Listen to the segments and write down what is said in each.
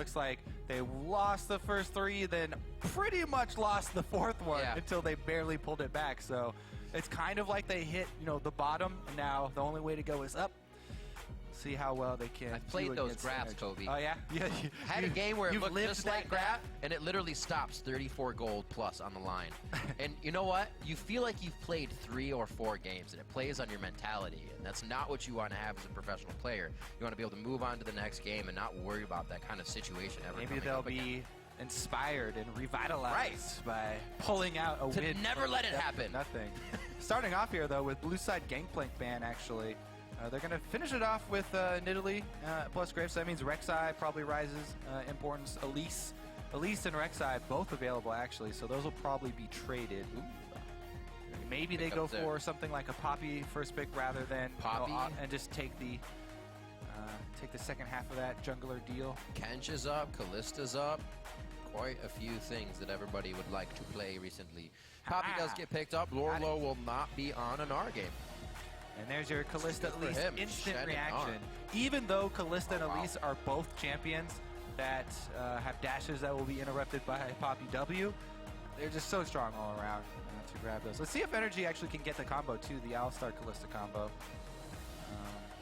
looks like they lost the first 3, then pretty much lost the 4th one until they barely pulled it back. So it's kind of like they hit, the bottom, and now the only way to go is up. See how well they can. I've played those graphs, Kobe. Oh yeah, yeah. Had a game where it looked just like that, and it literally stops 34 gold plus on the line. And you know what? You feel like you've played 3 or 4 games, and it plays on your mentality. And that's not what you want to have as a professional player. You want to be able to move on to the next game and not worry about that kind of situation ever. Maybe they'll be inspired and revitalized by pulling out a win. To never let it happen. Nothing. Starting off here though with blue side Gangplank ban actually. They're going to finish it off with Nidalee plus Graves. So that means Rek'Sai probably rises importance. Elise and Rek'Sai both available actually, so those will probably be traded. Maybe they go for something like a Poppy first pick rather than Poppy and just take the second half of that jungler deal. Kench is up, Kallista's up. Quite a few things that everybody would like to play recently. Poppy does get picked up. Lorlo will not be on an R game. And there's your Kalista Elise instant reaction. Even though Kalista and Elise are both champions that have dashes that will be interrupted by Poppy W, they're just so strong all around to grab those. Let's see if NRG actually can get the combo too, the Alistar Kalista combo.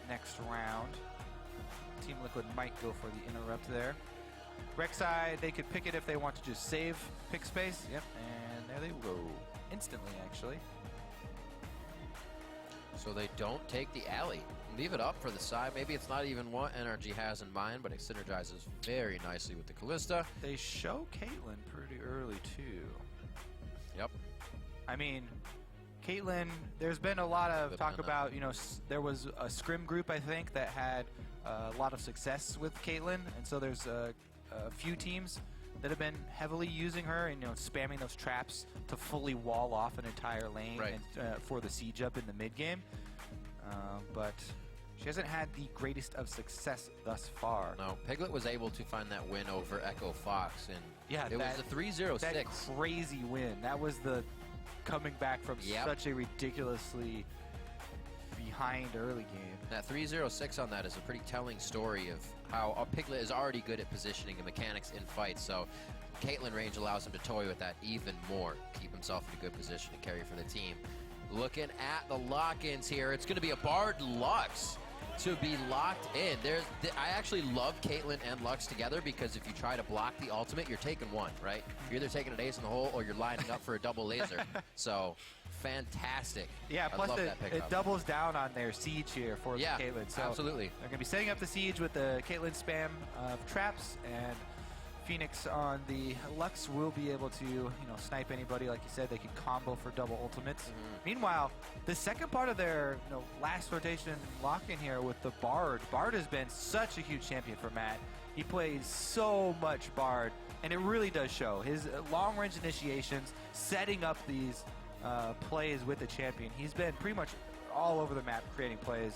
Next round. Team Liquid might go for the interrupt there. Rek'Sai, they could pick it if they want to just save pick space. Yep, and there they go. Instantly, actually. So they don't take the alley. Leave it up for the side. Maybe it's not even what NRG has in mind, but it synergizes very nicely with the Kalista. They show Caitlyn pretty early, too. Yep. I mean, Caitlyn, there's been a lot of talk about, there was a scrim group, I think, that had a lot of success with Caitlyn, and so there's a few teams that have been heavily using her and spamming those traps to fully wall off an entire lane and, for the siege up in the mid game. But she hasn't had the greatest of success thus far. No, Piglet was able to find that win over Echo Fox, and it was a 3-0-6. That crazy win. That was the coming back from such a ridiculously behind early game. That 3-0-6 on that is a pretty telling story of how Piglet is already good at positioning and mechanics in fights, so Caitlyn range allows him to toy with that even more, keep himself in a good position to carry for the team. Looking at the lock-ins here, it's going to be a Bard Lux to be locked in. I actually love Caitlyn and Lux together because if you try to block the ultimate, you're taking one, right? You're either taking an ace in the hole or you're lining up for a double laser. So fantastic. Yeah, plus it doubles down on their siege here for the Caitlyn. So absolutely. They're going to be setting up the siege with the Caitlyn spam of traps, and Phoenix on the Lux will be able to, snipe anybody. Like you said, they can combo for double ultimates. Meanwhile, the second part of their last rotation lock-in here with the Bard. Bard has been such a huge champion for Matt. He plays so much Bard, and it really does show. His long-range initiations, setting up these plays with the champion. He's been pretty much all over the map creating plays.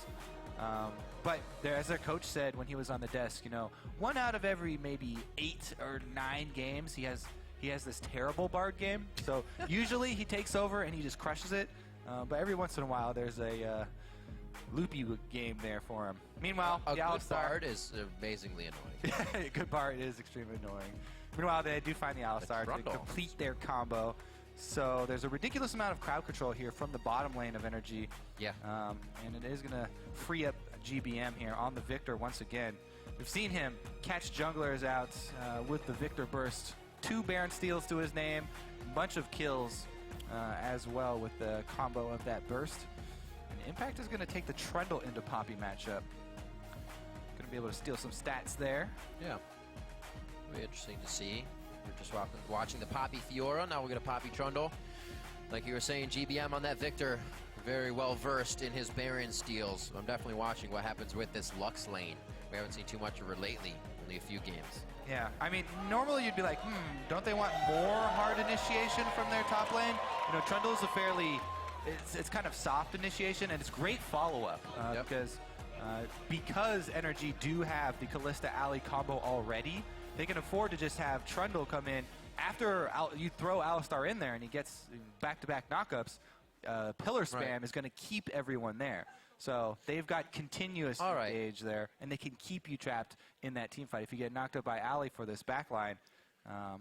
But as their coach said when he was on the desk, 1 out of every maybe 8 or 9 games, he has this terrible Bard game. So usually he takes over and he just crushes it. But every once in a while there's a loopy game there for him. Meanwhile, a the good Bard is amazingly annoying. A good Bard is extremely annoying. Meanwhile, they do find the Alistar to complete their combo. So there's a ridiculous amount of crowd control here from the bottom lane of NRG. Yeah. And it is going to free up GBM here on the Victor once again. We've seen him catch junglers out with the Victor burst. 2 Baron steals to his name, a bunch of kills as well with the combo of that burst. And Impact is going to take the Trundle into Poppy matchup. Going to be able to steal some stats there. Yeah. It'll be interesting to see. We're just watching the Poppy Fiora. Now we'll get a Poppy Trundle. Like you were saying, GBM on that Victor, very well versed in his Baron steals. I'm definitely watching what happens with this Lux lane. We haven't seen too much of her lately, only a few games. Yeah, I mean, normally you'd be like, don't they want more hard initiation from their top lane? Trundle is a fairly, it's kind of soft initiation, and it's great follow-up because NRG do have the Kalista Alley combo already. They can afford to just have Trundle come in after you throw Alistar in there and he gets back-to-back knockups. Pillar spam is going to keep everyone there. So they've got continuous All right. engage there, and they can keep you trapped in that team fight. If you get knocked up by Ali for this backline,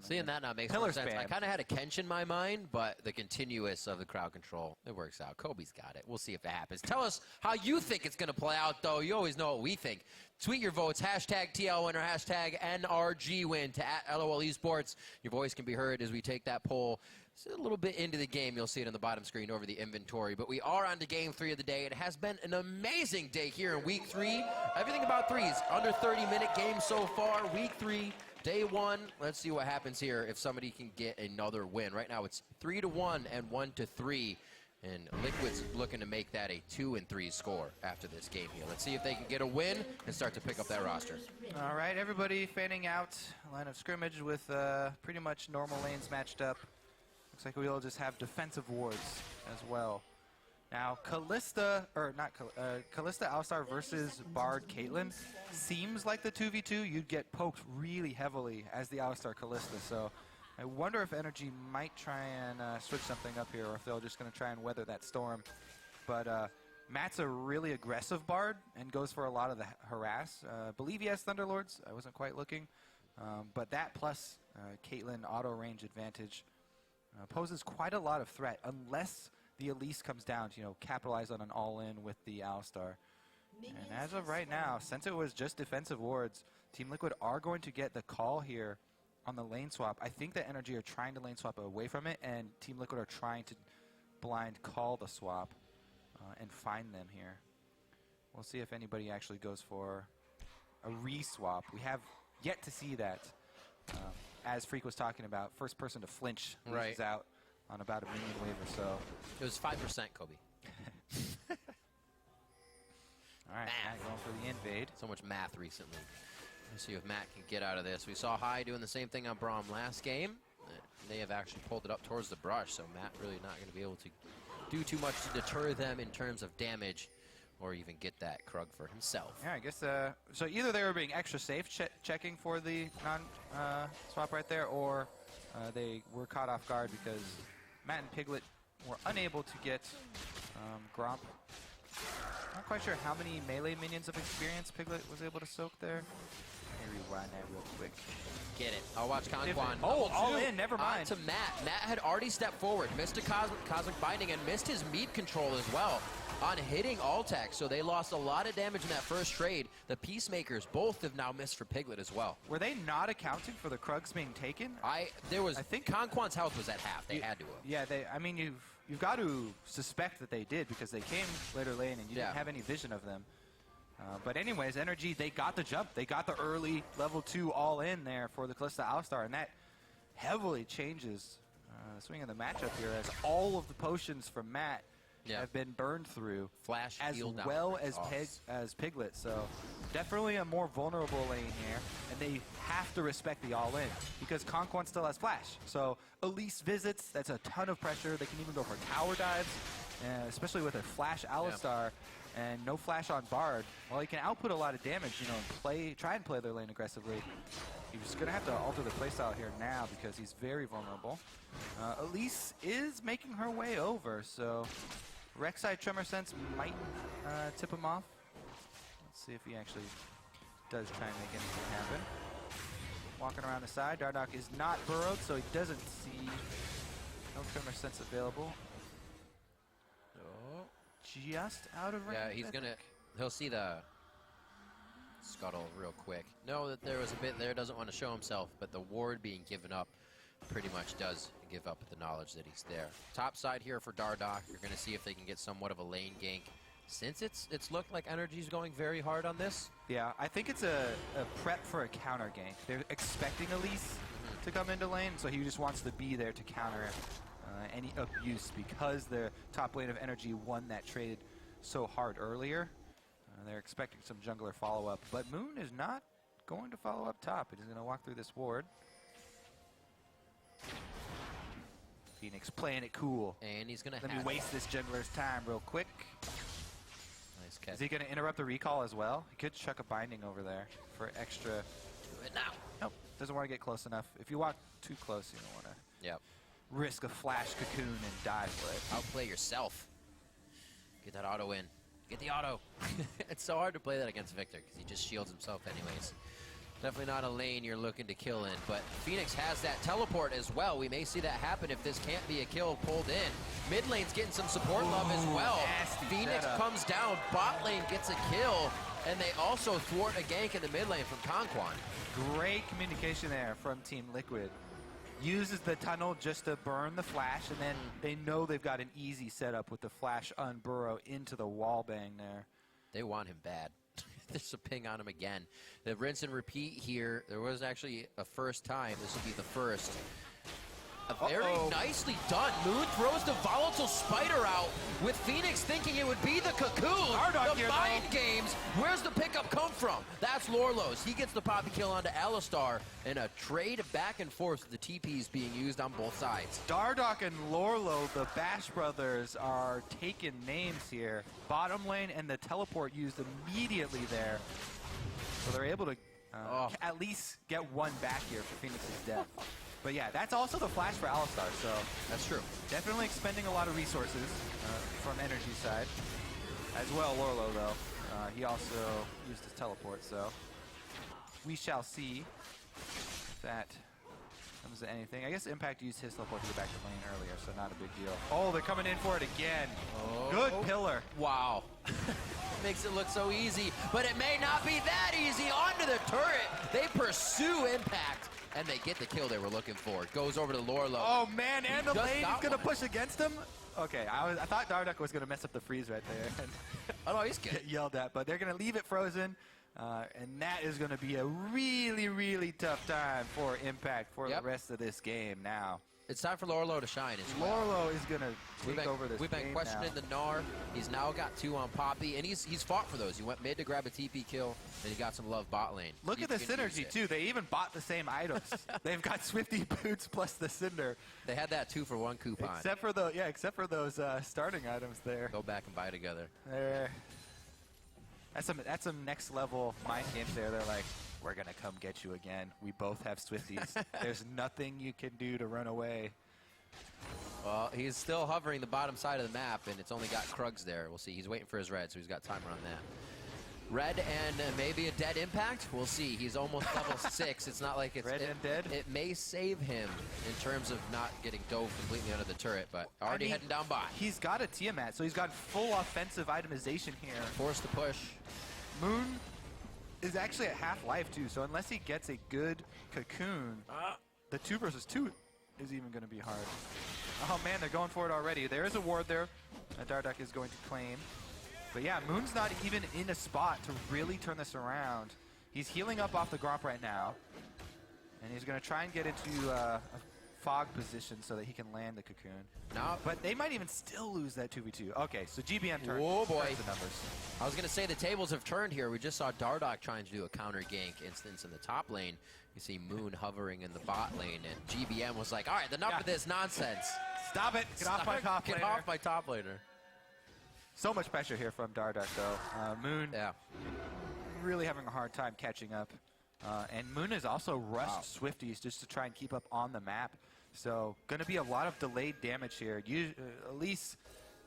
seeing that now makes more sense. I kind of had a Kench in my mind, but the continuous of the crowd control, it works out. Kobe's got it. We'll see if it happens. Tell us how you think it's going to play out, though. You always know what we think. Tweet your votes, hashtag TL winner, hashtag NRG win to @LOL Esports. Your voice can be heard as we take that poll. It's a little bit into the game. You'll see it on the bottom screen over the inventory. But we are on to game 3 of the day. It has been an amazing day here in week 3. Everything about threes. Under 30-minute game so far. Week 3, day 1. Let's see what happens here if somebody can get another win. Right now it's 3-1 and 1-3. And Liquid's looking to make that a 2-3 score after this game here. Let's see if they can get a win and start to pick up that roster. All right, everybody fanning out. Line of scrimmage with pretty much normal lanes matched up. Looks like we'll just have defensive wards as well. Now, Kalista Alistar versus Bard Caitlyn seems like the 2v2. You'd get poked really heavily as the Alistar Kalista. So I wonder if NRG might try and switch something up here, or if they're just going to try and weather that storm. But Matt's a really aggressive Bard and goes for a lot of the harass. I believe he has Thunderlords. I wasn't quite looking. But that plus Caitlyn auto range advantage poses quite a lot of threat, unless the Elise comes down to, capitalize on an all-in with the Alistar. And as of right now, since it was just defensive wards, Team Liquid are going to get the call here on the lane swap. I think that NRG are trying to lane swap away from it, and Team Liquid are trying to blind call the swap and find them here. We'll see if anybody actually goes for a re-swap. We have yet to see that. As Freak was talking about, first person to flinch loses out on about a minion wave or so. It was 5%, Kobe. All right, Matt going for the invade. So much math recently. Let's see if Matt can get out of this. We saw High doing the same thing on Braum last game. They have actually pulled it up towards the brush, so Matt really not going to be able to do too much to deter them in terms of damage, or even get that Krug for himself. Yeah, I guess, so either they were being extra safe checking for the non-swap right there, or they were caught off guard because Matt and Piglet were unable to get Gromp. Not quite sure how many melee minions of experience Piglet was able to soak there. Let me rewind that real quick. Get it. I'll watch Conquan. Oh, all in, never mind. On to Matt. Matt had already stepped forward, missed a Cosmic Binding, and missed his meat control as well on hitting Altec, so they lost a lot of damage in that first trade. The Peacemakers both have now missed for Piglet as well. Were they not accounting for the Krugs being taken? I think Conquan's health was at half. They had to have. Yeah, I mean, you've got to suspect that they did, because they came later lane and you didn't have any vision of them. But anyways, NRG, they got the jump. They got the early level 2 all in there for the Kalista Alistar, and that heavily changes the swing of the matchup here, as all of the potions from Matt have been burned through, Flash as well as Piglet. So definitely a more vulnerable lane here, and they have to respect the all-in, because Conquan still has Flash. So Elise visits, that's a ton of pressure. They can even go for tower dives, especially with a Flash Alistar. And no Flash on Bard. While he can output a lot of damage, and try and play their lane aggressively, he's going to have to alter the playstyle here now, because he's very vulnerable. Elise is making her way over, so Rek'Sai Tremor Sense might tip him off. Let's see if he actually does try and make anything happen. Walking around the side, Dardoch is not burrowed, so he doesn't see no Tremor Sense available. Just out of range. Yeah, he'll see the scuttle real quick. Know that there was a bit there, doesn't want to show himself, but the ward being given up pretty much does give up the knowledge that he's there. Top side here for Dardoch. You're going to see if they can get somewhat of a lane gank. Since it's looked like NRG's going very hard on this. Yeah, I think it's a prep for a counter gank. They're expecting Elise to come into lane, so he just wants to be there to counter any abuse, because the top lane of NRG won that trade so hard earlier. They're expecting some jungler follow-up, but Moon is not going to follow up top. He's going to walk through this ward. Phoenix playing it cool. And he's going to Let me waste this jungler's time real quick. Nice catch. Is he going to interrupt the recall as well? He could chuck a binding over there for extra. Do it now. Nope, doesn't want to get close enough. If you walk too close, you don't want to. Yep. Risk a flash cocoon and die for it. Outplay yourself. Get that auto in. Get the auto. It's so hard to play that against Victor because he just shields himself anyways. Definitely not a lane you're looking to kill in, but Phoenix has that teleport as well. We may see that happen if this can't be a kill pulled in. Mid lane's getting some support love as well. Phoenix comes down, bot lane gets a kill, and they also thwart a gank in the mid lane from Conquan. Great communication there from Team Liquid. Uses the tunnel just to burn the flash, and then they know they've got an easy setup with the flash unburrow into the wall bang there. They want him bad. There's a ping on him again. The rinse and repeat here. There was actually a first time. This will be the first. Very nicely done. Moon throws the volatile spider out with Phoenix thinking it would be the cocoon. The mind games. Where's the pickup come from? That's Lorlos. He gets the poppy kill onto Alistar and a trade back and forth with the TPs being used on both sides. Dardoch and Lorlo, the Bash brothers, are taking names here. Bottom lane and the teleport used immediately there. So they're able to at least get one back here for Phoenix's death. But yeah, that's also the flash for Alistar, so that's true. Definitely expending a lot of resources from NRG side. As well, Lorlo, though. He also used his teleport, so we shall see if that comes to anything. I guess Impact used his teleport to get back to lane earlier, so not a big deal. Oh, they're coming in for it again. Good pillar. Wow. Makes it look so easy, but it may not be that easy. Onto the turret. They pursue Impact. And they get the kill they were looking for. Goes over to Lorlo. Oh, man, and the lane is going to push against him? Okay, I thought Dardoch was going to mess up the freeze right there. Oh, no, he's good. Get yelled at, but they're going to leave it frozen. And that is going to be a really, really tough time for Impact for the rest of this game now. It's time for Lorlo to shine as well. Lorlo is going to take over this game. We've been questioning the Gnar. He's now got 2 on Poppy, and he's fought for those. He went mid to grab a TP kill, then he got some love bot lane. Look at the synergy, too. They even bought the same items. They've got Swifty Boots plus the Cinder. They had that 2-for-1 coupon. Except for those starting items there. Go back and buy together. That's some next level mind games there. They're like, we're going to come get you again. We both have Swifties. There's nothing you can do to run away. Well, he's still hovering the bottom side of the map, and it's only got Krugs there. We'll see. He's waiting for his red, so he's got timer on that. Red and maybe a dead Impact. We'll see. He's almost level 6. It's not like it's red and dead. It may save him in terms of not getting dove completely under the turret, but already heading down bot. He's got a Tiamat, so he's got full offensive itemization here. Forced to push. Moon is actually at half life too, so unless he gets a good cocoon, the 2 versus 2 is even going to be hard. Oh man, they're going for it already. There is a ward there that Dardoch is going to claim. But yeah, Moon's not even in a spot to really turn this around. He's healing up off the Gromp right now, and he's going to try and get into a fog position so that he can land the cocoon. No, but they might even still lose that 2v2. Okay, so GBM turned. Oh boy, the numbers. I was going to say the tables have turned here. We just saw Dardoch trying to do a counter gank instance in the top lane. You see Moon hovering in the bot lane, and GBM was like, all right, enough of this nonsense. Stop it. Get off my top laner. Get off my top laner. So much pressure here from Dardoch, though. Moon really having a hard time catching up. And Moon has also rushed Swifties just to try and keep up on the map. So going to be a lot of delayed damage here. Elise,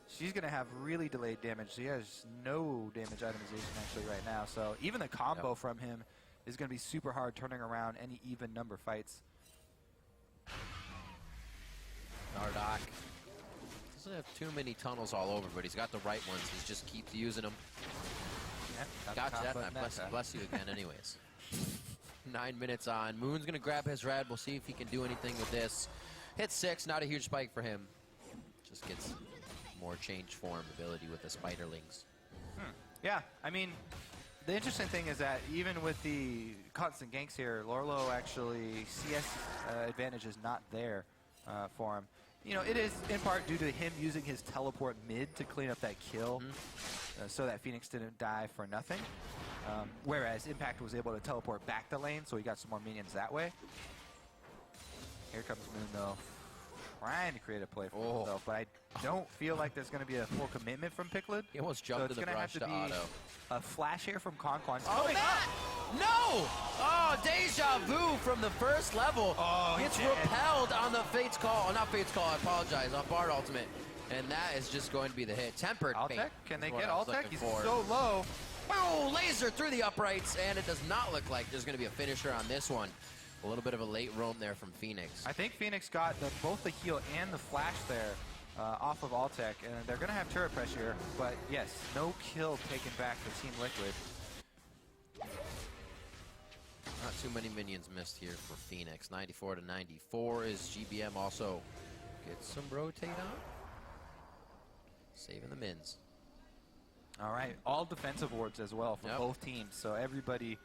she's going to have really delayed damage. She has no damage itemization actually right now. So even the combo from him is going to be super hard turning around any even number fights. Dardoch doesn't have too many tunnels all over, but he's got the right ones. He just keeps using them. Gotcha that time. Bless you again anyways. 9 minutes on. Moon's going to grab his red. We'll see if he can do anything with this. Hit 6. Not a huge spike for him. Just gets more change form ability with the spiderlings. Yeah, I mean, the interesting thing is that even with the constant ganks here, Lorlo actually, CS advantage is not there for him. You know, it is in part due to him using his teleport mid to clean up that kill so that Phoenix didn't die for nothing. Whereas Impact was able to teleport back the lane, so he got some more minions that way. Here comes Moon, though. Trying to create a play for himself, but I don't feel like there's going to be a full commitment from Picklid. He almost jumped to the brush to auto. A flash here from Conquan. Oh, Matt! No! Oh, deja vu from the first level. Oh, gets repelled on the Fate's Call. Oh, not Fate's Call, I apologize. On Bard Ultimate. And that is just going to be the hit. Tempered Altec? Fate. Can they is what get I was Altec? looking He's for. so low. Oh, laser through the uprights, and it does not look like there's going to be a finisher on this one. A little bit of a late roam there from Phoenix. I think Phoenix got both the heal and the flash there off of Altec, and they're going to have turret pressure, but yes, no kill taken back for Team Liquid. Not too many minions missed here for Phoenix. 94 to 94 is GBM also gets some rotate on. Saving the mins. All right, all defensive wards as well for both teams, so everybody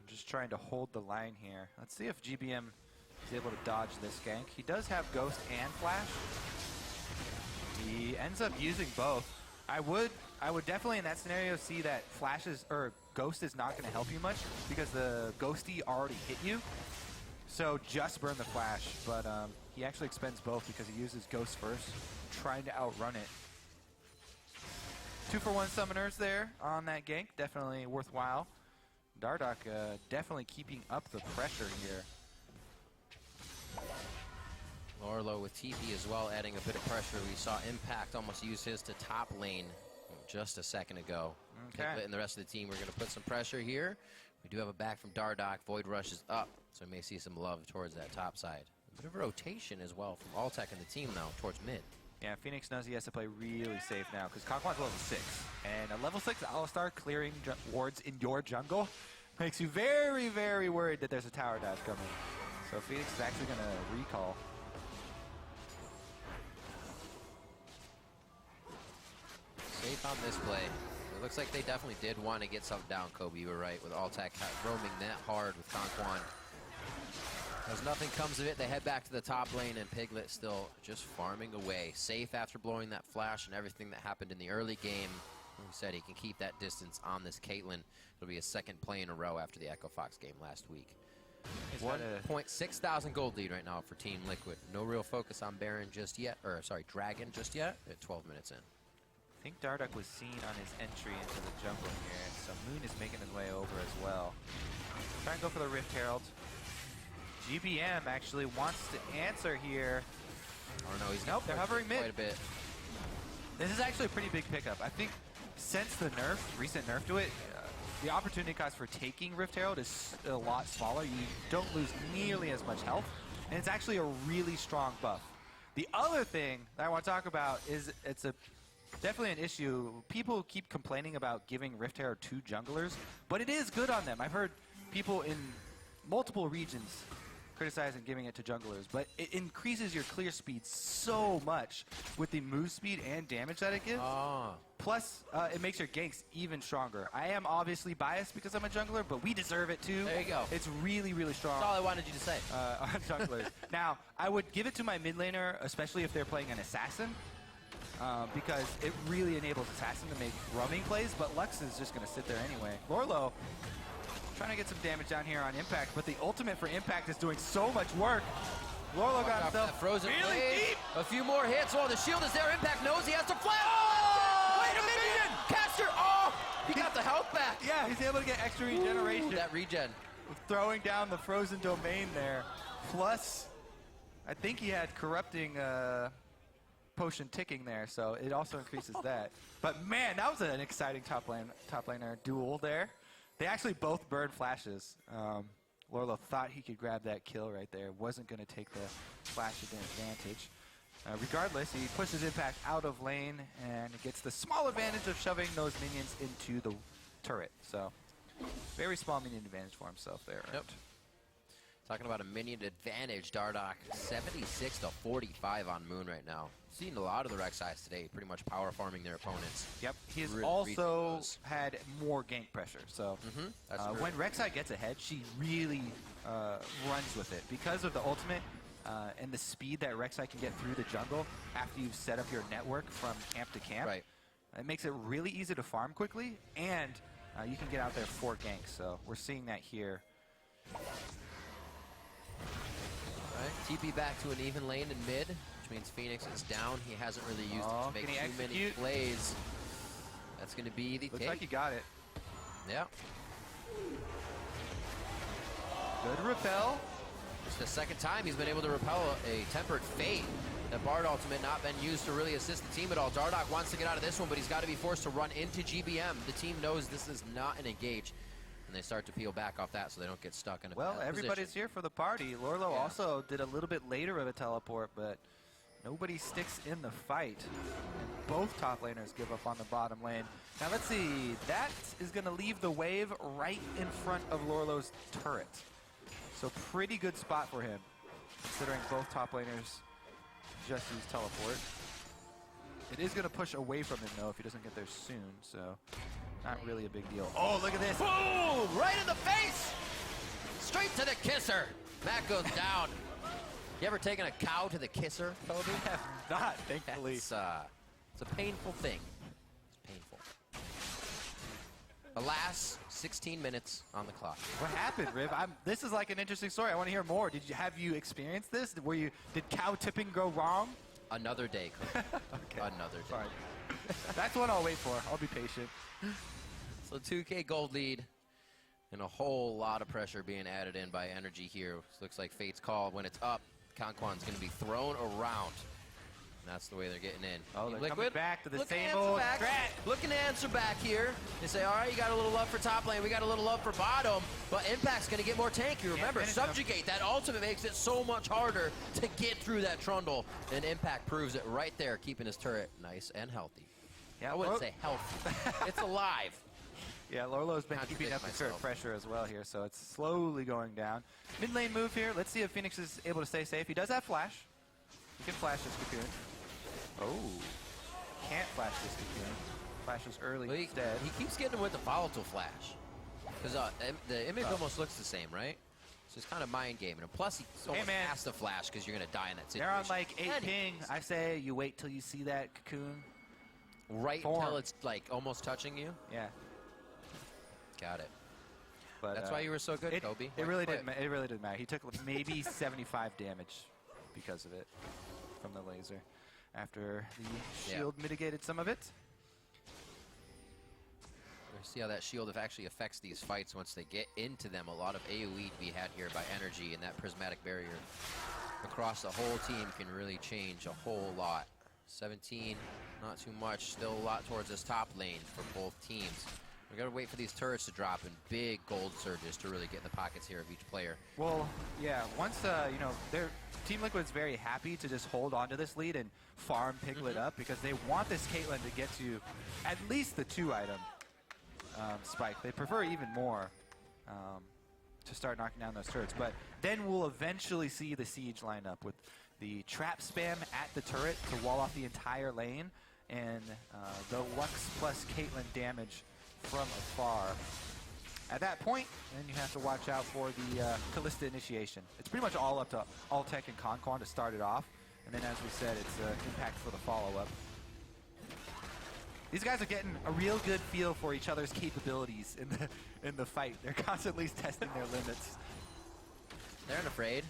just trying to hold the line here. Let's see if GBM is able to dodge this gank. He does have Ghost and Flash. He ends up using both. I would definitely in that scenario see that Flashes or Ghost is not going to help you much because the Ghosty already hit you. So just burn the Flash, but he actually expends both because he uses Ghost first, trying to outrun it. 2-for-1 summoners there on that gank, definitely worthwhile. Dardoch definitely keeping up the pressure here. Lorlo with TP as well, adding a bit of pressure. We saw Impact almost use his to top lane just a second ago. Okay. Piglet and the rest of the team, we're going to put some pressure here. We do have a back from Dardoch. Void Rush is up, so we may see some love towards that top side. A bit of rotation as well from Altec and the team now towards mid. Yeah, Phoenix knows he has to play really safe now because Kog'Maw's level 6. And a level 6 Alistar clearing wards in your jungle makes you very, very worried that there's a tower dive coming. So Phoenix is actually going to recall. Safe on this play. It looks like they definitely did want to get something down, Kobe. You were right, with Altec roaming that hard with Kog'Maw. As nothing comes of it, they head back to the top lane, and Piglet still just farming away. Safe after blowing that flash and everything that happened in the early game. Like we said, he can keep that distance on this Caitlyn. It'll be his second play in a row after the Echo Fox game last week. 1.6 thousand gold lead right now for Team Liquid. No real focus on Baron just yet, or sorry, Dragon just yet, at 12 minutes in. I think Dardoch was seen on his entry into the jungle here, so Moon is making his way over as well. Try and go for the Rift Herald. GBM actually wants to answer here. Oh no, he's nope, they're hovering mid. Quite a bit. This is actually a pretty big pickup. I think since the nerf, recent nerf to it, the opportunity cost for taking Rift Herald is a lot smaller. You don't lose nearly as much health, and it's actually a really strong buff. The other thing that I want to talk about is it's definitely an issue. People keep complaining about giving Rift Herald to junglers, but it is good on them. I've heard people in multiple regions criticizing giving it to junglers, but it increases your clear speed so much with the move speed and damage that it gives. Plus, it makes your ganks even stronger. I am obviously biased because I'm a jungler, but we deserve it too. There you go. It's really, really strong. That's all I wanted you to say. On junglers. Now, I would give it to my mid laner, especially if they're playing an assassin, because it really enables assassin to make roaming plays, but Lux is just going to sit there anyway. Lorlo trying to get some damage down here on Impact, but the ultimate for Impact is doing so much work. Lorlo got himself frozen really deep. A few more hits. Oh, the shield is there. Impact knows he has to flash. Oh, wait a minute. Caster. Oh, he got the health back. Yeah, he's able to get extra regeneration. That regen. Throwing down the frozen domain there. Plus, I think he had corrupting potion ticking there, so it also increases that. But man, that was an exciting top laner duel there. They actually both burned flashes. Lorlo thought he could grab that kill right there. Wasn't going to take the flash advantage. Regardless, he pushes Impact out of lane and gets the small advantage of shoving those minions into the turret. So, very small minion advantage for himself there. Yep. Talking about a minion advantage, Dardoch 76 to 45 on Moon right now. Seen a lot of the Rek'Sais today, pretty much power farming their opponents. Yep, he's also had more gank pressure. So when Rek'Sai gets ahead, she really runs with it because of the ultimate and the speed that Rek'Sai can get through the jungle after you've set up your network from camp to camp. Right. It makes it really easy to farm quickly, and you can get out there for ganks. So we're seeing that here. Right. TP back to an even lane in mid, which means Phoenix is down. He hasn't really used it to make too many plays. That's going to be the Looks take. like he got it. Yeah. Good repel. the second time he's been able to repel a Tempered Fate. The Bard ultimate not been used to really assist the team at all. Dardoch wants to get out of this one, but he's got to be forced to run into GBM. The team knows this is not an engage, and they start to peel back off that so they don't get stuck in a Well, bad everybody's position. here for the party. Lorlo Yeah. also did a little bit later of a teleport, but nobody sticks in the fight. And both top laners give up on the bottom lane. Now let's see. That is going to leave the wave right in front of Lorlo's turret. So pretty good spot for him, considering both top laners just use teleport. It is going to push away from him, though, if he doesn't get there soon, so not really a big deal. Oh, look at this. Boom! Right in the face! Straight to the kisser. Matt goes down. You ever taken a cow to the kisser, Kobe? I have not, thankfully. It's a painful thing. It's painful. The last 16 minutes on the clock. What happened, Riv? This is like an interesting story. I want to hear more. Have you experienced this? Did cow tipping go wrong? Another day, Kobe. Okay. Another day. Fine. That's what I'll wait for. I'll be patient. So 2K gold lead, and a whole lot of pressure being added in by NRG here. Looks like Fate's call. When it's up, Conquan's going to be thrown around. And that's the way they're getting in. Oh, they're Liquid, coming back to the looking same to old answer back. strat. Looking to answer back here. They say, all right, you got a little love for top lane. We got a little love for bottom. But Impact's going to get more tanky. Remember, finish him. Subjugate, that ultimate makes it so much harder to get through that trundle. And Impact proves it right there, keeping his turret nice and healthy. Yeah, I wouldn't say healthy. It's alive. Yeah, Lorlo's been Contradict keeping up the turret myself. pressure as well here, so it's slowly going down. Mid lane move here. Let's see if Phoenix is able to stay safe. He does have flash. He can flash this cocoon. Oh. Can't flash this cocoon. Flashes early Well, instead. he keeps getting him with the volatile flash. Because the image almost looks the same, right? So it's kind of mind gaming. And plus, he almost man. has to flash because you're going to die in that They're situation. on like 8 And ping. I say you wait till you see that cocoon. right Form. until it's like almost touching you. Yeah. Got it. But That's why you were so good, Kobe. It really didn't. It really didn't matter. He took maybe 75 damage because of it from the laser. After the shield mitigated some of it. We'll see how that shield actually affects these fights once they get into them. A lot of AoE to be had here by NRG, and that prismatic barrier across the whole team can really change a whole lot. 17, not too much. Still a lot towards this top lane for both teams. We gotta wait for these turrets to drop and big gold surges to really get in the pockets here of each player. Well, yeah. Once you know, Team Liquid's very happy to just hold on to this lead and farm Piglet up because they want this Caitlyn to get to at least the 2-item spike. They prefer even more to start knocking down those turrets. But then we'll eventually see the siege line up with the trap spam at the turret to wall off the entire lane and the Lux plus Caitlyn damage from afar. At that point, then you have to watch out for the Callista initiation. It's pretty much all up to Altec and Conquan to start it off, and then as we said, it's Impact for the follow-up. These guys are getting a real good feel for each other's capabilities in the fight. They're constantly testing their limits. They're not afraid.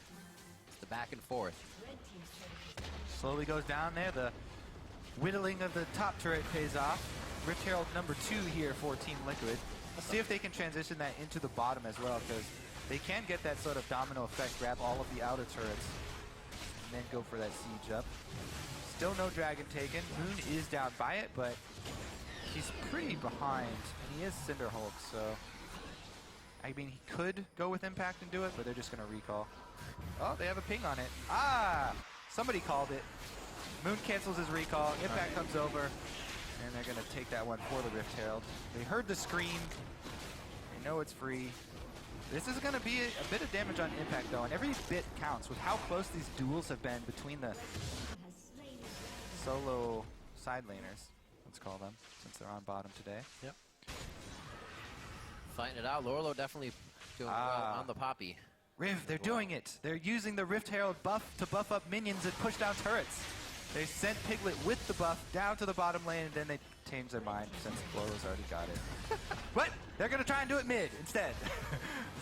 It's the back and forth. Slowly goes down there. The whittling of the top turret pays off. Rift Herald number 2 here for Team Liquid. Let's see if they can transition that into the bottom as well, because they can get that sort of domino effect, grab all of the outer turrets, and then go for that siege up. Still no dragon taken. Moon is down by it, but he's pretty behind, and he is Cinder Hulk, so I mean, he could go with Impact and do it, but they're just going to recall. Oh, they have a ping on it. Ah! Somebody called it. Moon cancels his recall. Impact comes over, and they're going to take that one for the Rift Herald. They heard the scream. They know it's free. This is going to be a bit of damage on Impact, though, and every bit counts with how close these duels have been between the solo side laners, let's call them, since they're on bottom today. Yep. Fighting it out. Lorlo definitely doing well on the Poppy. Riv, they're doing it. They're using the Rift Herald buff to buff up minions and push down turrets. They sent Piglet with the buff down to the bottom lane, and then they changed their mind since Lorlo's already got it. But they're going to try and do it mid instead.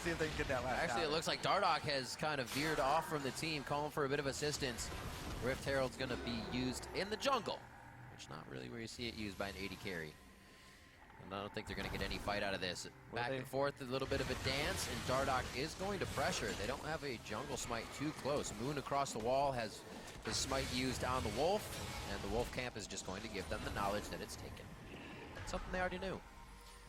See if they can get that last Actually, down. it looks like Dardoch has kind of veered off from the team, calling for a bit of assistance. Rift Herald's going to be used in the jungle, which is not really where you see it used by an AD carry. And I don't think they're going to get any fight out of this. Will Back they? and forth, a little bit of a dance, and Dardoch is going to pressure. They don't have a jungle smite too close. Moon across the wall has his smite used on the Wolf, and the Wolf camp is just going to give them the knowledge that it's taken. Something they already knew.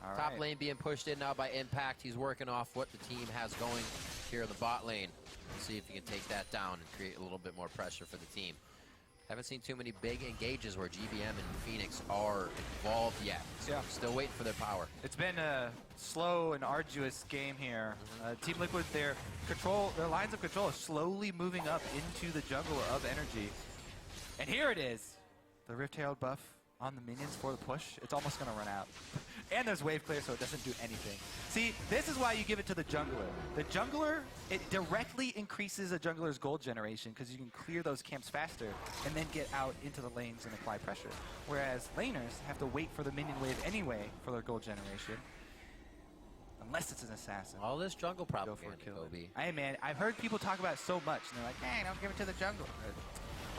All Top right. lane being pushed in now by Impact. He's working off what the team has going here in the bot lane. Let's see if he can take that down and create a little bit more pressure for the team. Haven't seen too many big engages where GBM and Phoenix are involved yet. So Yeah. still waiting for their power. It's been a slow and arduous game here. Team Liquid, their lines of control is slowly moving up into the jungle of energy. And here it is. The Rift-Herald buff on the minions for the push. It's almost going to run out. And there's wave clear, so it doesn't do anything. See, this is why you give it to the jungler. The jungler, it directly increases a jungler's gold generation because you can clear those camps faster and then get out into the lanes and apply pressure. Whereas laners have to wait for the minion wave anyway for their gold generation. Unless it's an assassin. All this jungle Go for propaganda, a kill. Kobe. Hey man, I've heard people talk about it so much, and they're like, "Hey, don't give it to the jungle."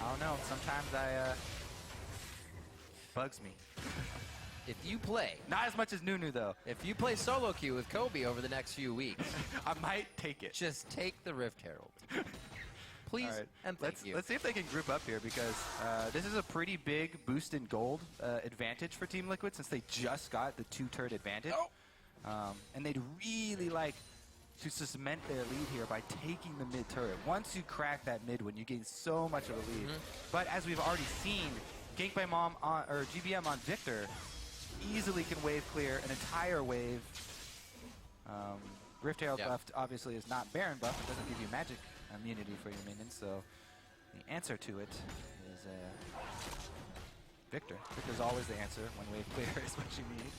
I don't know. Sometimes bugs me. If you play, Not as much as Nunu though. if you play solo queue with Kobe over the next few weeks, I might take it. just take the Rift Herald. Please All right. and thank you. Let's see if they can group up here because this is a pretty big boost in gold advantage for Team Liquid since they just got the 2-turret advantage. And they'd really like to cement their lead here by taking the mid turret. Once you crack that mid one, you gain so much of a lead. But as we've already seen, Gank by Mom on, or GBM on Victor easily can wave clear an entire wave. Rift Herald buff obviously is not Baron buff. It doesn't give you magic immunity for your minions. So the answer to it is Victor. Victor's always the answer when wave clear is what you need.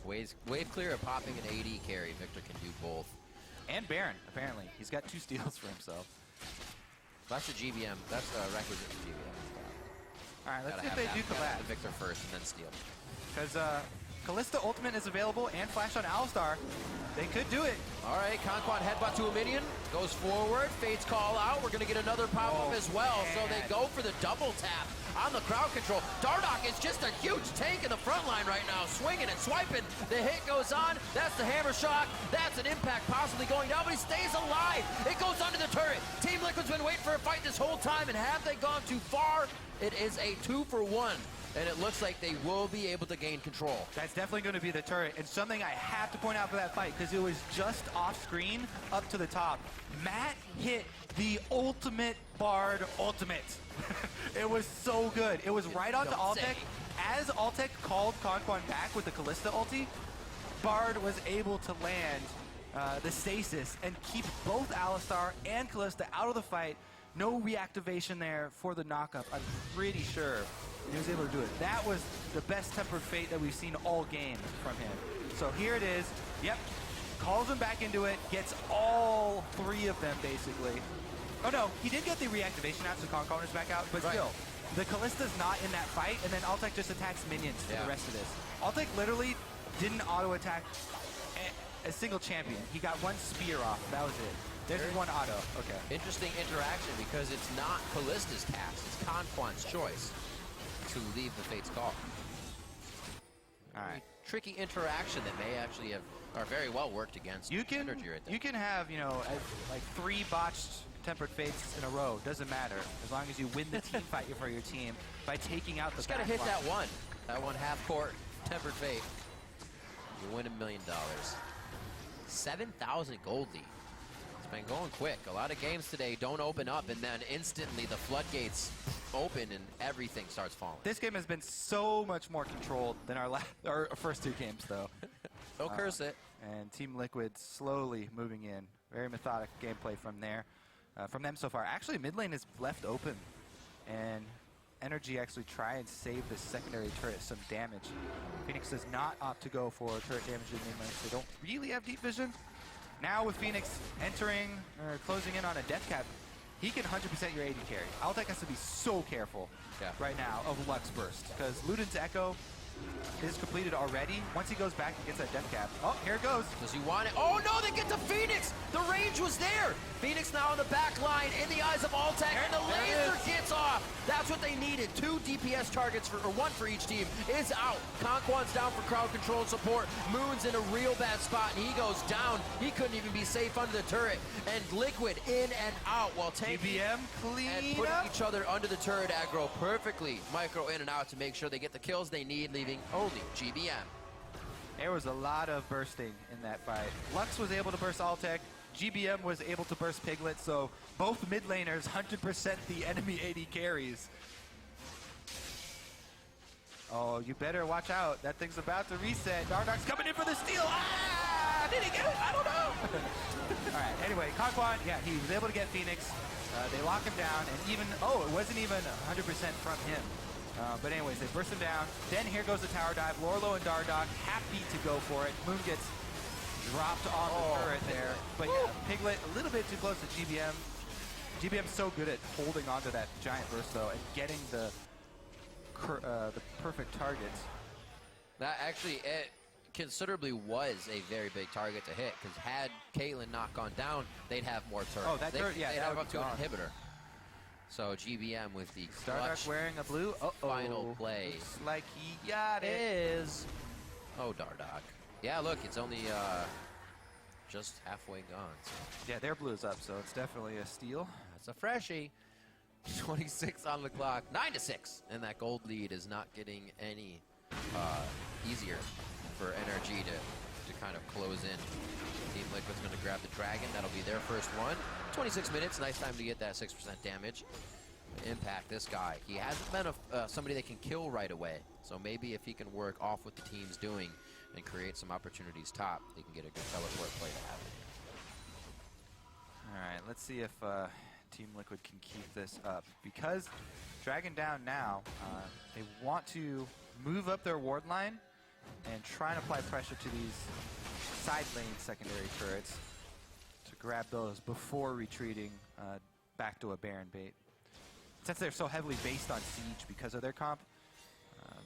Wave clear or popping an AD carry. Victor can do both. And Baron, apparently. He's got 2 steals for himself. That's a GBM. That's a requisite for GBM. All right, let's Gotta see if have they that. do Gotta have collapse. the Victor first and then steal. Because Kalista ultimate is available and flash on Alistar. They could do it. All right, Conquan headbutt to a minion. Goes forward. Fates call out. We're going to get another pop-up as well. man. So they go for the double tap on the crowd control. Dardoch is just a huge tank in the front line right now. Swinging and swiping. The hit goes on. That's the hammer shock. That's an impact possibly going down, but he stays alive. It goes under the turret. Team Liquid's been waiting for a fight this whole time, and have they gone too far? It is a 2-for-1. And it looks like they will be able to gain control. That's definitely going to be the turret. And something I have to point out for that fight, because it was just off screen up to the top. Matt hit the ultimate Bard ultimate. It was so good. It was right onto Don't say. Altec. As Altec called Conquan back with the Kalista ulti, Bard was able to land the stasis and keep both Alistar and Kalista out of the fight. No reactivation there for the knockup, I'm pretty sure. He was able to do it. That was the best tempered fate that we've seen all game from him. So here it is. Yep. Calls him back into it. Gets all 3 of them, basically. Oh, no. He did get the reactivation out, so Conquan is back out. But still, the Kalista's not in that fight, and then Altec just attacks minions for the rest of this. Altec literally didn't auto-attack a single champion. He got 1 spear off. That was it. There's 1 auto. Okay. Interesting interaction because it's not Kalista's cast, it's Conquan's choice to leave the Fate's Call. All right. Tricky interaction that may actually have, or very well worked against You can Energy right there. you can have, you know, like 3 botched tempered fates in a row. Doesn't matter as long as you win the team fight for your team by taking out the. Just gotta hit that one half-court tempered fate. You win $1 million. 7,000 gold lead. It's been going quick. A lot of games today don't open up, and then instantly the floodgates open and everything starts falling. This game has been so much more controlled than our first 2 games, though. Don't curse it. And Team Liquid slowly moving in. Very methodic gameplay from there, from them so far. Actually, mid lane is left open, and NRG actually try and save this secondary turret some damage. Phoenix does not opt to go for turret damage in mid lane. They don't really have deep vision. Now with Phoenix entering, or closing in on a death cap, he can 100% your AD carry. Altec has to be so careful right now of Lux Burst, because Luden's Echo is completed already. Once he goes back and gets that death cap. Oh, here it goes. Does he want it? Oh no, they get to Phoenix! The range was there! Phoenix now on the back line in the eyes of Altec, and the laser gets off! That's what they needed. 2 DPS targets, or 1 for each team, is out. Conquan's down for crowd control and support. Moon's in a real bad spot, and he goes down. He couldn't even be safe under the turret. And Liquid in and out while tanking GBM clean and putting up. each other under the turret aggro perfectly. Micro in and out to make sure they get the kills they need, leaving only GBM. There was a lot of bursting in that fight. Lux was able to burst Altec. GBM was able to burst Piglet, so both mid laners 100% the enemy AD carries. Oh, you better watch out. That thing's about to reset. Dardark's coming in for the steal. Ah! Did he get it? I don't know. All right, anyway, Conquan, yeah, he was able to get Phoenix. They lock him down, and even, oh, it wasn't even 100% from him. But anyways, they burst him down. Then here goes the tower dive. Lorlo and Dardark happy to go for it. Moon gets dropped on the turret there. But yeah, Piglet a little bit too close to GBM. GBM's so good at holding onto that giant burst though and getting the perfect targets. That actually, it considerably was a very big target to hit, because had Caitlyn not gone down, they'd have more turrets. Oh, that turret, yeah, they'd that have would up be to an gone. inhibitor. So GBM with the Dardark clutch wearing a blue. final play. Looks like he got it. Is oh, Dardark. Yeah, look, it's only just halfway gone. So Yeah, their blue is up, so it's definitely a steal. that's a freshie. 26 on the clock, 9-6, and that gold lead is not getting any easier for NRG to kind of close in. Team Liquid's going to grab the dragon. That'll be their first one. 26 minutes, nice time to get that 6% damage. Impact this guy. He hasn't been somebody that can kill right away, so maybe if he can work off what the team's doing and create some opportunities top, they can get a good teleport play to happen. All right, let's see if Team Liquid can keep this up. Because Dragon down now, they want to move up their ward line and try and apply pressure to these side lane secondary turrets to grab those before retreating back to a Baron bait. Since they're so heavily based on Siege because of their comp,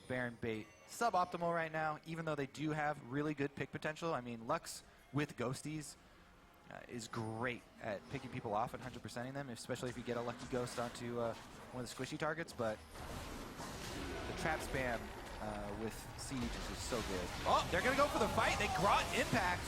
Baron bait suboptimal right now, even though they do have really good pick potential. I mean, Lux with Ghosties is great at picking people off and 100%ing them, especially if you get a lucky ghost onto one of the squishy targets, but the trap spam with Siege is just so good. Oh, they're gonna go for the fight. They brought Impact.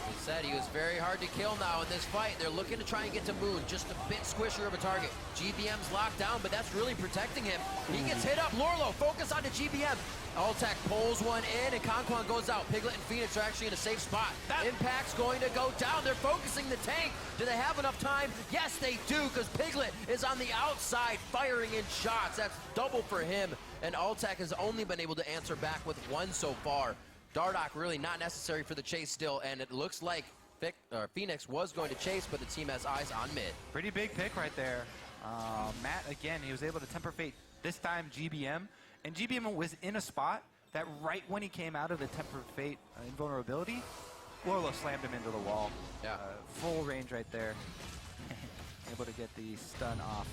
He said he was very hard to kill now in this fight. They're looking to try and get to Moon, just a bit squishier of a target. GBM's locked down, but that's really protecting him. He gets hit up. Lorlo, focus on the GBM. Altec pulls one in, and Conquan goes out. Piglet and Phoenix are actually in a safe spot. Impact's going to go down. They're focusing the tank. Do they have enough time? Yes, they do, because Piglet is on the outside firing in shots. That's double for him, and Altec has only been able to answer back with 1 so far. Dardark really not necessary for the chase still, and it looks like Phoenix was going to chase, but the team has eyes on mid. Pretty big pick right there. Matt, again, he was able to temper fate, this time GBM, and GBM was in a spot that right when he came out of the temper fate invulnerability, Lorlo slammed him into the wall. Yeah. Full range right there. Able to get the stun off.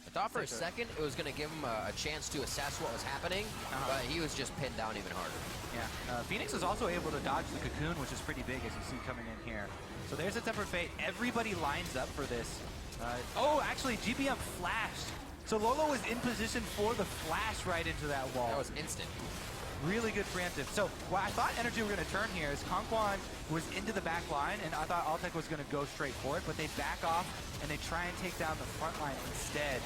I thought for a second it was going to give him a chance to assess what was happening, but he was just pinned down even harder. Yeah, Phoenix is also able to dodge the cocoon, which is pretty big as you see coming in here. So there's a temper fate. Everybody lines up for this. Oh, actually, GBM flashed. So Lolo was in position for the flash right into that wall. That was instant. Really good preemptive. So what I thought NRG were going to turn here is Conquan was into the back line, and I thought Altec was going to go straight for it, but they back off and they try and take down the front line instead.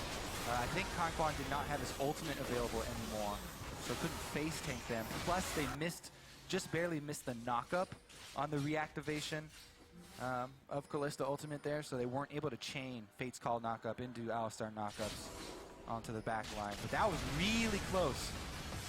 I think Conquan did not have his ultimate available anymore, so couldn't face tank them. Plus, they just barely missed the knock-up on the reactivation of Kalista ultimate there, so they weren't able to chain Fate's Call knock-up into Alistar knock-ups onto the back line. But that was really close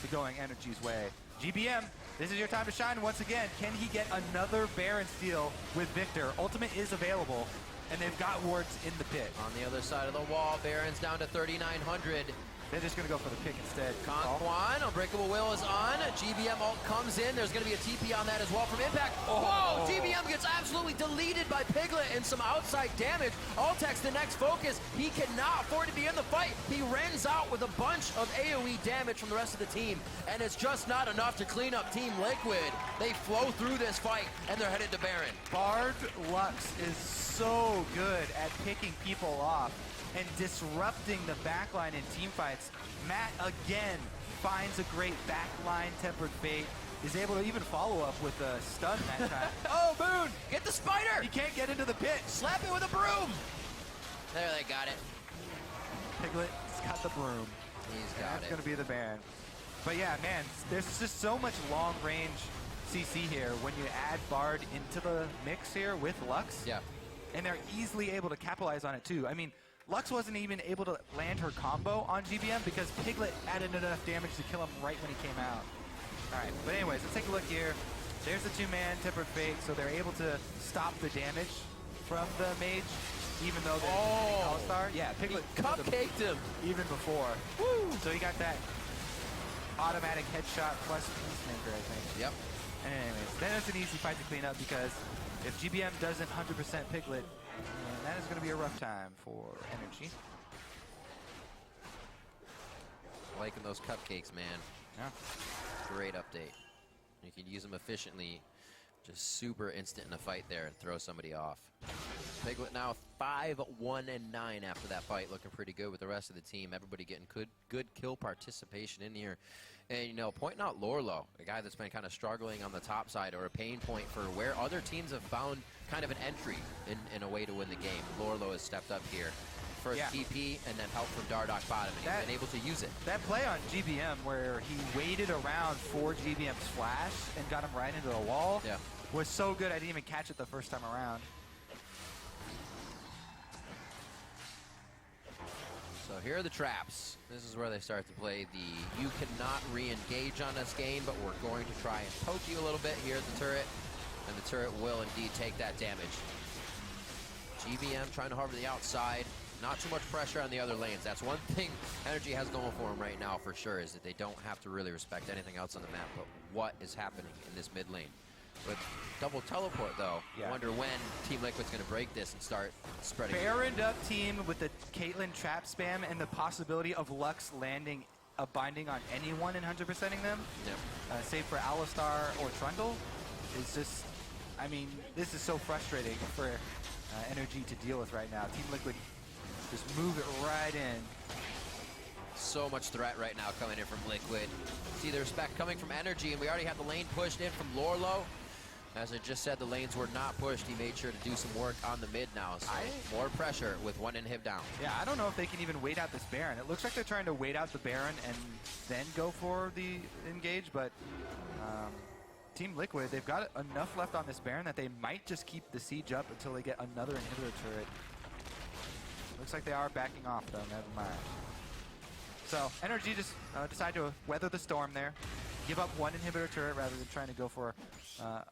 to going NRG's way. GBM, this is your time to shine once again. Can he get another Baron steal with Victor? Ultimate is available, and they've got wards in the pit. On the other side of the wall, Baron's down to 3,900. They're just going to go for the pick instead. Conquan, Unbreakable Will is on. GBM ult comes in. There's going to be a TP on that as well from Impact. Whoa! GBM gets absolutely deleted by Piglet and some outside damage. Ultex, the next focus. He cannot afford to be in the fight. He rends out with a bunch of AoE damage from the rest of the team, and it's just not enough to clean up Team Liquid. They flow through this fight, and they're headed to Baron. Bard Lux is so good at picking people off and disrupting the backline in team fights. Matt again finds a great backline tempered fate, is able to even follow up with a stun that time. Oh, Boone! Get the spider! He can't get into the pit. Slap it with a broom! There, they got it. Piglet's got the broom. He's got it. That's going to be the Baron. But yeah, man, there's just so much long range CC here when you add Bard into the mix here with Lux. Yeah. And they're easily able to capitalize on it too. I mean, Lux wasn't even able to land her combo on GBM because Piglet added enough damage to kill him right when he came out. All right, but anyways, let's take a look here. There's the two-man Tempered Fate, so they're able to stop the damage from the mage, even though they're All-Star. Yeah, Piglet cupcaked him even before. Woo! So he got that automatic headshot plus Peacemaker, I think. Yep. And anyways, then it's an easy fight to clean up because if GBM doesn't 100% Piglet, that is going to be a rough time for NRG. Liking those cupcakes, man. Yeah. Great update. You can use them efficiently, just super instant in a fight there and throw somebody off. Piglet now 5-1-9 after that fight, looking pretty good with the rest of the team. Everybody getting good kill participation in here. And, you know, pointing out Lorlo, a guy that's been kind of struggling on the top side or a pain point for where other teams have found kind of an entry in a way to win the game. Lorlo has stepped up here. First TP and then help from Dardoch bottom, and he's been able to use it. That play on GBM where he waited around for GBM's flash and got him right into the wall was so good I didn't even catch it the first time around. So here are the traps. This is where they start to play the you cannot re-engage on this game, but we're going to try and poke you a little bit here at the turret, and the turret will indeed take that damage. GBM trying to hover the outside. Not too much pressure on the other lanes. That's one thing NRG has going for them right now for sure, is that they don't have to really respect anything else on the map. But what is happening in this mid lane? With double teleport, though, I wonder when Team Liquid's going to break this and start spreading. Baroned up team with the Caitlyn trap spam and the possibility of Lux landing a binding on anyone and 100%ing them, save for Alistar or Trundle, is just, I mean, this is so frustrating for NRG to deal with right now. Team Liquid just move it right in. So much threat right now coming in from Liquid. See the respect coming from NRG, and we already have the lane pushed in from Lorlo. As I just said, the lanes were not pushed. He made sure to do some work on the mid now. So more pressure with one inhib down. Yeah, I don't know if they can even wait out this Baron. It looks like they're trying to wait out the Baron and then go for the engage, but Team Liquid, they've got enough left on this Baron that they might just keep the siege up until they get another inhibitor turret. Looks like they are backing off, though. Never mind. So, NRG just decide to weather the storm there. Give up one inhibitor turret rather than trying to go for a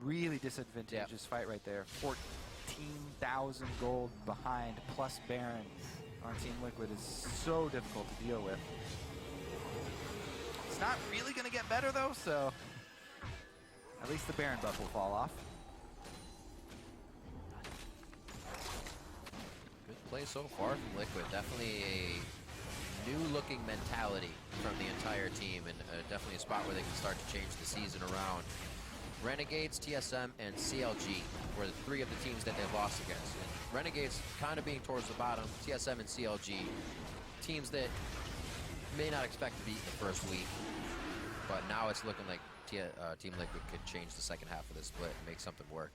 really disadvantageous fight right there. 14,000 gold behind plus Baron on Team Liquid is so difficult to deal with. It's not really going to get better, though, so at least the Baron buff will fall off. Good play so far from Liquid. Definitely a new-looking mentality from the entire team, and definitely a spot where they can start to change the season around. Renegades, TSM, and CLG were the three of the teams that they've lost against. And Renegades kind of being towards the bottom, TSM and CLG, teams that may not expect to beat the first week, but now it's looking like Team Liquid could change the second half of the split and make something work.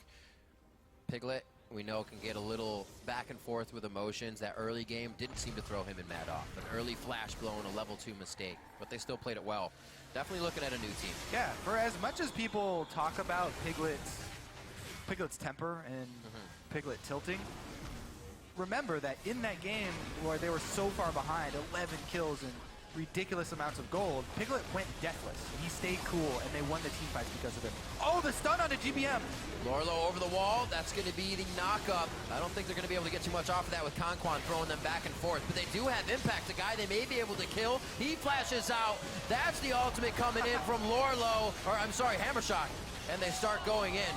Piglet, we know, can get a little back and forth with emotions. That early game didn't seem to throw him and Matt off. An early flash blow and a level 2 mistake, but they still played it well. Definitely looking at a new team. Yeah, for as much as people talk about Piglet's temper and Piglet tilting, remember that in that game where they were so far behind, 11 kills in ridiculous amounts of gold, Piglet went deathless. He stayed cool, and they won the team fights because of it. Oh, the stun on a GBM! Lorlo over the wall. That's going to be the knock-up. I don't think they're going to be able to get too much off of that with Conquan throwing them back and forth. But they do have impact. The guy they may be able to kill. He flashes out. That's the ultimate coming in from Lorlo. Or, I'm sorry, Hammershot. And they start going in.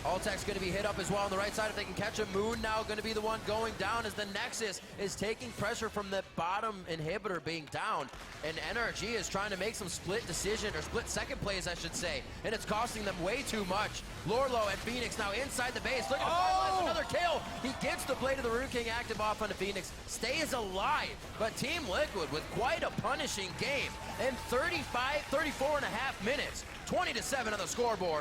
Altec's going to be hit up as well on the right side if they can catch him. Moon now going to be the one going down as the Nexus is taking pressure from the bottom inhibitor being down. And NRG is trying to make some split decision, or split second plays, I should say. And it's costing them way too much. Lorlo and Phoenix now inside the base. Look at the another kill. He gets the Blade of the Rune King active off onto Phoenix. Stays alive. But Team Liquid with quite a punishing game. In 34 and a half minutes. 20-7 on the scoreboard.